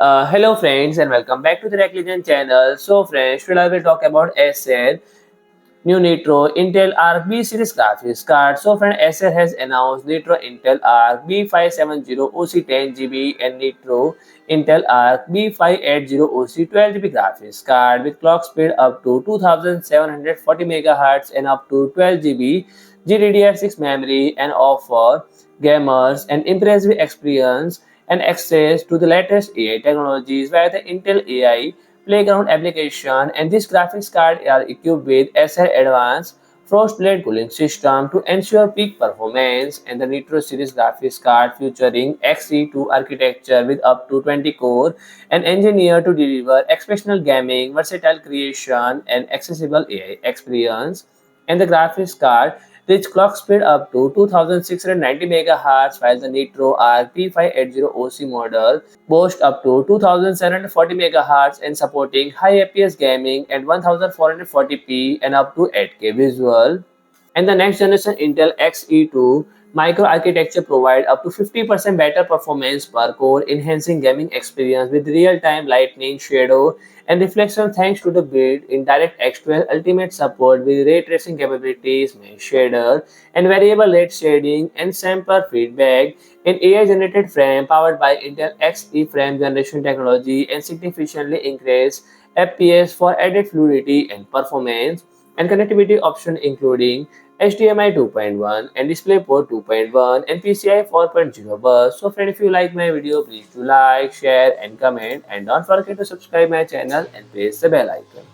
Hello friends and welcome back to the Direct X12 channel. So friends, today I will talk about Acer new Nitro Intel Arc B-Series graphics card. So friend, Acer has announced Nitro Intel Arc B570 OC10 GB and Nitro Intel Arc B580 OC 12 GB graphics card with clock speed up to 2740 MHz and up to 12 GB GDDR6 memory and offer gamers an impressive experience and access to the latest AI technologies via the Intel AI Playground application, and this graphics card are equipped with Acer advanced FrostBlade cooling system to ensure peak performance, and the Nitro series graphics card featuring Xe2 architecture with up to 20 core and engineered to deliver exceptional gaming, versatile creation and accessible AI experience, and the graphics card reach clock speed up to 2690 MHz, while the Nitro Arc P580 OC model boasts up to 2740 MHz and supporting high FPS gaming at 1440p and up to 8K visual. And the next generation Intel Xe2 microarchitecture provide up to 50% better performance per core, enhancing gaming experience with real-time lightning, shadow, and reflection thanks to the built-in Direct X12 Ultimate support with ray tracing capabilities, mesh shader, and variable rate shading and sample feedback. An AI-generated frame powered by Intel Xe frame generation technology and significantly increase FPS for added fluidity and performance, and connectivity options including HDMI 2.1 and DisplayPort 2.1 and PCIe 4.0 bus. So friend, if you like my video, please do like, share and comment, and don't forget to subscribe my channel and press the bell icon.